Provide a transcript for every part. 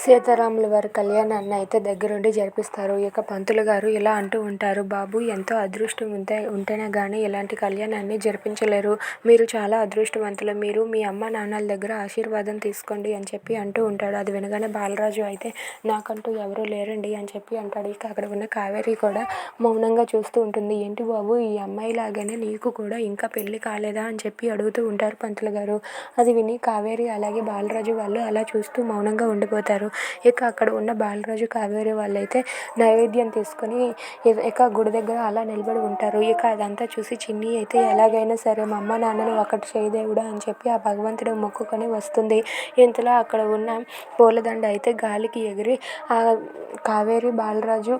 సీతారాముల వారి కళ్యాణాన్ని అయితే దగ్గరుండి జరిపిస్తారు. ఇక పంతులు గారు ఇలా అంటూ ఉంటారు, బాబు ఎంతో అదృష్టం ఉంటేనే కానీ ఇలాంటి కళ్యాణాన్ని జరిపించలేరు. మీరు చాలా అదృష్టవంతులు. మీరు మీ అమ్మ నాన్నల దగ్గర ఆశీర్వాదం తీసుకోండి అని చెప్పి అంటూ ఉంటాడు. అది వినగానే బాలరాజు అయితే నాకంటూ ఎవరూ లేరండి అని చెప్పి అంటాడు. ఇక అక్కడ ఉన్న కావేరి కూడా మౌనంగా చూస్తూ ఉంటుంది. ఏంటి బాబు, ఈ అమ్మాయి లాగానే నీకు కూడా ఇంకా పెళ్లి కాలేదా అని చెప్పి అడుగుతూ ఉంటారు పంతులు గారు. అది విని కావేరి అలాగే బాలరాజు వాళ్ళు అలా చూస్తూ మౌనంగా ఉండిపోతారు. ఇక అక్కడ ఉన్న బాలరాజు కావేరి వాళ్ళైతే నైవేద్యం తీసుకొని ఇక గుడి దగ్గర అలా నిలబడి ఉంటారు. ఇక అదంతా చూసి చిన్ని అయితే ఎలాగైనా సరే మా అమ్మ నాన్నని ఒకటి చేయదేవుడా అని చెప్పి ఆ భగవంతుడు మొక్కుకొని వస్తుంది. ఇంతలో అక్కడ ఉన్న పూలదండ అయితే గాలికి ఎగిరి ఆ కావేరి బాలరాజు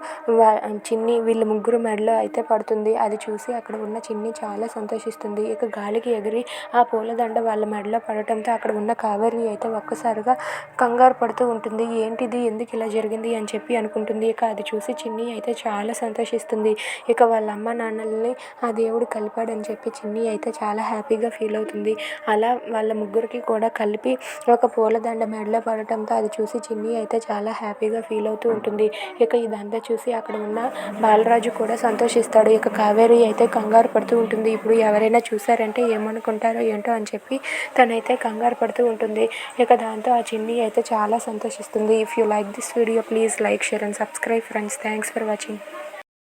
చిన్ని వీళ్ళ ముగ్గురు మెడలో అయితే పడుతుంది. అది చూసి అక్కడ ఉన్న చిన్ని చాలా సంతోషిస్తుంది. ఇక గాలికి ఎగిరి ఆ పూలదండ వాళ్ళ మెడలో పడటంతో అక్కడ ఉన్న కావేరి అయితే ఒక్కసారిగా కంగారు పడుతూ ఉంటుంది. ఏంటిది, ఎందుకు ఇలా జరిగింది అని చెప్పి అనుకుంటుంది. ఇక అది చూసి చిన్ని అయితే చాలా సంతోషిస్తుంది. ఇక వాళ్ళ అమ్మ నాన్నల్ని ఆ దేవుడు కలిపాడని చెప్పి చిన్ని అయితే చాలా హ్యాపీగా ఫీల్ అవుతుంది. అలా వాళ్ళ ముగ్గురికి కూడా కలిపి ఒక పూలదండ మెడలో పడటంతో అది చూసి చిన్ని అయితే చాలా హ్యాపీగా ఫీల్ అవుతూ ఉంటుంది. ఇక ఇదంతా చూసి అక్కడ ఉన్న బాలరాజు కూడా సంతోషిస్తాడు. ఇక కావేరి అయితే కంగారు పడుతూ ఉంటుంది. ఇప్పుడు ఎవరైనా చూసారంటే ఏమనుకుంటారో ఏంటో అని చెప్పి తనైతే కంగారు పడుతూ ఉంటుంది. ఇక దాంతో ఆ చిన్ని అయితే చాలా సంతోషిస్తుంది. If you like this video, please like, share and subscribe friends. Thanks for watching.